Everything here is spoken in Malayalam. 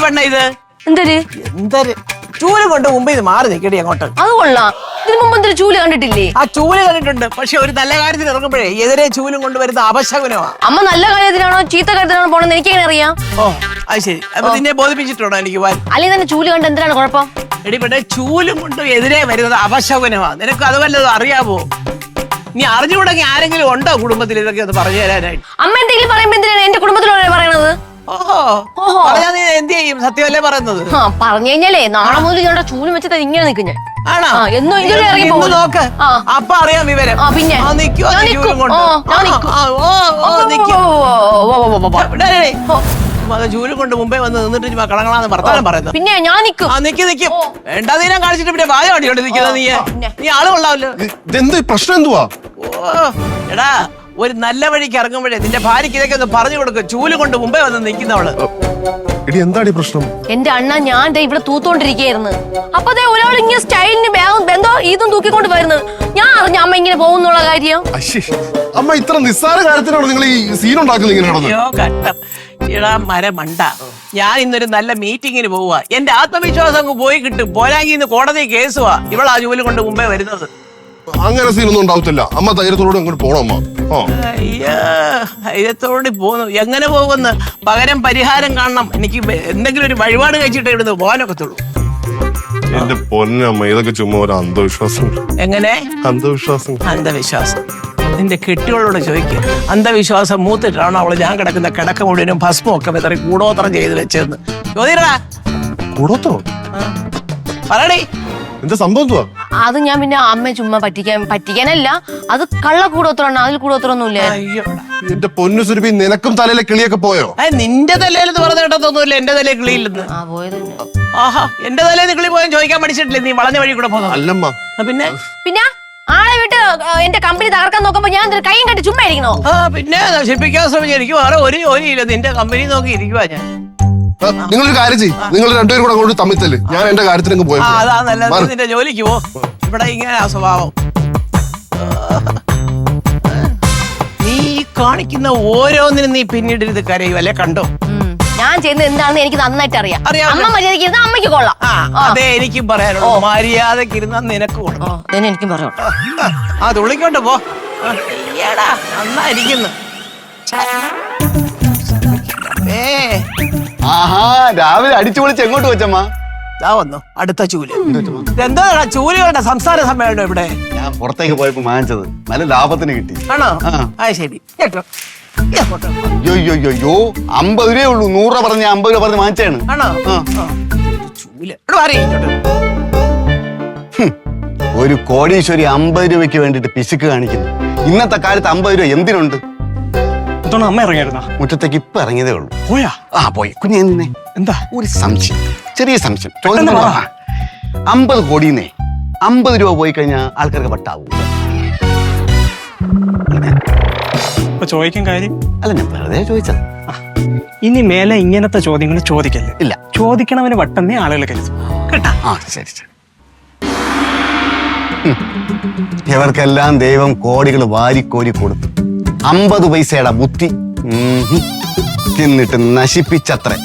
പെണ്ണ ഇത്? എന്തൊരു ചൂല് കൊണ്ട് മുമ്പ് ഇത് മാറി നിൽക്കടി അങ്ങോട്ട്. അത് കൊള്ളാം. ഇതിനു മുമ്പ് എന്തൊരു ചൂല് കണ്ടിട്ടില്ലേ? ആ ചൂല് കണ്ടിട്ടുണ്ട്, പക്ഷെ ഒരു നല്ല കാര്യത്തിന് ഇറങ്ങുമ്പോഴേ എതിരെ ചൂലും കൊണ്ട് വരുന്ന അപശകുനമാണ്. അമ്മ നല്ല കാര്യത്തിനാണോ ചീത്ത കാര്യത്തിനാണോ പോണെന്ന് എനിക്ക് എങ്ങനെ അറിയാം? ഓ അത് ശരി. അപ്പൊ നിന്നെ ബോധിപ്പിച്ചിട്ടുണ്ടോ എനിക്ക്? അല്ലെങ്കിൽ തന്നെ ചൂല് കണ്ട് എന്തിനാണ് കുഴപ്പം? എടി പെട്ടെ, ചൂലും കൊണ്ട് എതിരെ വരുന്നത് അപശകുനമാണ്. നിനക്ക് അത് വല്ലതും അറിയാമോ? നീ അറിഞ്ഞുകൂടെങ്കിൽ ആരെങ്കിലും ഉണ്ടോ കുടുംബത്തിൽ ഇതൊക്കെ ഒന്ന് പറഞ്ഞു തരാനായിട്ട്? അമ്മ എന്തെങ്കിലും പറയുമ്പോ എന്തിനാണ് എന്റെ കുടുംബത്തിലുള്ള പറയണത്? ഓഹോ, പറഞ്ഞാ നീ എന്ത് ചെയ്യും? സത്യമല്ലേ പറയുന്നത്? പറഞ്ഞു കഴിഞ്ഞാലേ നാളെ മുതൽ ഞങ്ങളുടെ ചൂല് വെച്ചിട്ട് ഇങ്ങനെ നിൽക്കും ഞാൻ. ആണോ? നോക്ക്, അപ്പൊ അറിയാം വിവരം. പിന്നെ ചൂലും കൊണ്ട് മുമ്പേ വന്ന് നിന്നിട്ട് കളങ്ങളാന്ന് വർത്താനം പറയുന്നത്. പിന്നെ ഞാൻ നിൽക്കും. നിക്കും വേണ്ടാ നീനം കാണിച്ചിട്ട് പിന്നെ വായ അടിയോണ്ട് നിൽക്കുന്നത്. നീ ആള് കൊള്ളാവല്ലോ. പ്രശ്നം എന്തുവാ? ഓ എടാ, ഒരു നല്ല വഴിക്ക് ഇറങ്ങുമ്പോഴേ നിന്റെ ഭാര്യക്ക് ഇതൊക്കെ ഒന്ന് പറഞ്ഞു കൊടുക്കും. ചൂല് കൊണ്ട് മുമ്പേ വന്ന് നിൽക്കുന്നവള്. എന്താണ് പ്രശ്നം? എന്റെ അണ്ണ, ഞാൻ ഇവിടെ തൂത്തോണ്ടിരിക്കുകയായിരുന്നു. അപ്പൊ ഒരാൾ ഇങ്ങനെ സ്റ്റൈലിന് ബന്ധോ ഇതും തൂക്കിക്കൊണ്ട് വരുന്നത്. ഞാൻ അറിഞ്ഞ അമ്മ ഇങ്ങനെ പോകുന്നുള്ള കാര്യം. അമ്മ ഇത്ര നിസ്സാര കാര്യത്തിനാണ് നിങ്ങൾ ഈ സീൻ ഉണ്ടാക്കുന്നത്? ഇടാ മരമണ്ട, ഞാൻ ഇന്നൊരു നല്ല മീറ്റിങ്ങിന് പോവുക. എന്റെ ആത്മവിശ്വാസം അങ്ങ് പോയി കിട്ടും. പോരാങ്കി ഇന്ന് കോടതി കേസുവാ ഇവളാ ജോലി കൊണ്ട് മുമ്പേ വരുന്നത്. അങ്ങനെ സീനൊന്നും ഉണ്ടാവത്തില്ല. അമ്മ ധൈര്യത്തോടെ അങ്ങോട്ട് പോണം. അമ്മ ധൈര്യത്തോടെ പോന്നു. എങ്ങനെ പോകുന്നു? പകരം പരിഹാരം കാണണം. എനിക്ക് എന്തെങ്കിലും ഒരു വഴിപാട് കഴിച്ചിട്ട് ഇവിടുന്ന് പോകാനൊക്കത്തുള്ളൂ. എന്റെ പൊന്നമ്മ, ഇതൊക്കെ ചുമ്മാ ഒരു അന്ധവിശ്വാസം. എങ്ങനെ അന്ധവിശ്വാസം? അന്ധവിശ്വാസം നിന്റെ കെട്ടികളോട് ചോദിക്കുക. അന്ധവിശ്വാസം മൂത്തിട്ടാണോ അവള് ഞാൻ കിടക്കുന്ന കിടക്ക മുഴുവനും ഭസ്മം ഒക്കെ വെതറി കൂടോത്രം ചെയ്ത് വെച്ചെന്ന് ചോദിക്കടാ. കൂടോത്രം? പറയണേ, എന്താ സംഭവം? അത് ഞാൻ പിന്നെ അമ്മയെ ചുമ്മാ പറ്റിക്കാനല്ല, അത് കള്ള കൂടോത്രമാണ്. അതിൽ കൂടോത്രമൊന്നുമില്ല. എന്റെ പൊന്നു സുരഭി, നിനക്കും തലയിലെ കിളിയൊക്കെ പോയോ? നിന്റെ തലയിൽ പറഞ്ഞ കേട്ടതൊന്നുമില്ല. എന്റെ തലയിൽ കിളിയില്ലെന്ന്. ആഹാ, എന്റെ തലേന്ന് കിളി പോയാൽ ചോദിക്കാൻ പഠിച്ചിട്ടില്ലേ? നീ വളഞ്ഞ വഴി കൂടെ പോകുന്നത്. അല്ലമ്മ. പിന്നെ പിന്നെ ആളെ വിട്ട് എന്റെ കമ്പനി തകർക്കാൻ നോക്കുമ്പോ ഞാൻ കൈയും കെട്ടി ചുമ്മാ ഇരിക്കണോ? പിന്നെ നശിപ്പിക്കാൻ ശ്രമിച്ചു. എനിക്ക് വേറെ ഒരു ജോലിയില്ല. നിന്റെ കമ്പനി നോക്കി ഇരിക്കുവാ ഞാൻ. നിങ്ങളൊരു കാര്യം ചെയ്യും, നിങ്ങൾ രണ്ടുപേരും കൂടെ അങ്ങോട്ട് തമ്മിത്തല്. ഞാൻ എന്റെ കാര്യത്തിനങ്ങ് പോയി. അതാ നല്ലത്. നിന്റെ ജോലിക്ക് പോ. ഇവിടെ ഇങ്ങനെ സ്വഭാവം. നീ കാണിക്കുന്ന ഓരോന്നിനും നീ പിന്നീട് ഇത് കരയുമല്ലേ? കണ്ടോ ഞാൻ ചെയ്യുന്നത് എന്താണെന്ന് എനിക്ക് നന്നായിട്ട് അറിയാം. അമ്മ മര്യാദയ്ക്ക് ഇരുന്ന അമ്മയ്ക്ക് കൊള്ളാം. അതെ, എനിക്കും പറയാനുള്ളൂ. മര്യാദക്ക് ഇരുന്ന നിനക്ക് കൊള്ളാം. എനിക്കും പറയാം. ആ തുള്ളിക്കൊണ്ട് പോ. നന്നായിരിക്കുന്നു. ആഹാ, രാവിലെ അടിച്ചു പൊളിച്ച് എങ്ങോട്ട് വെച്ചമ്മ? വന്നു അടുത്ത ചൂല്. എന്താ ചൂലുകളുടെ സംസ്ഥാന സമ്മേളനം ഇവിടെ? ഞാൻ പുറത്തേക്ക് പോയപ്പോ വാങ്ങിച്ചത് നല്ല ലാഭത്തിന് കിട്ടി. ആണോ? ശരി. കേട്ടോ, അയ്യോ 50 രൂപയേ ഉള്ളൂ. 100 രൂപ പറഞ്ഞ് 50 രൂപ പറഞ്ഞ് വാങ്ങിച്ചാണ്. ആണോ? ചൂല് ഒരു കോടീശ്വരി 50 രൂപയ്ക്ക് വേണ്ടിട്ട് പിശുക്ക് കാണിക്കുന്നു. ഇന്നത്തെ കാലത്ത് 50 രൂപ എന്തിനുണ്ട്? അമ്മ ഇറങ്ങിയായിരുന്ന മുറ്റത്തേക്ക് ഇപ്പൊ ഇറങ്ങിയതേ ഉള്ളൂ. പോയാ? പോയി. കുഞ്ഞെ എന്താ? ഒരു സംശയം, ചെറിയ സംശയം. 50 കോടിന്നേ 50 രൂപ പോയി കഴിഞ്ഞാൽ ആൾക്കാർക്ക് വട്ടാവും. ചോദിക്കാൻ കാര്യം അല്ല, ഞാൻ വെറുതെ ചോദിച്ചത്. ഇനി മേലെ ഇങ്ങനത്തെ ചോദ്യങ്ങൾ ചോദിക്കല്ലേ? ഇല്ല, ചോദിക്കണവന് വട്ടെന്നേ ആളുകൾ കരുതും കേട്ടാ. ശരി ശരി. ഇവർക്കെല്ലാം ദൈവം കോടികൾ വാരിക്കോരി കൊടുത്തു. 50 പൈസയുടെ ബുദ്ധി തിന്നിട്ട് നശിപ്പിച്ചത്രേ.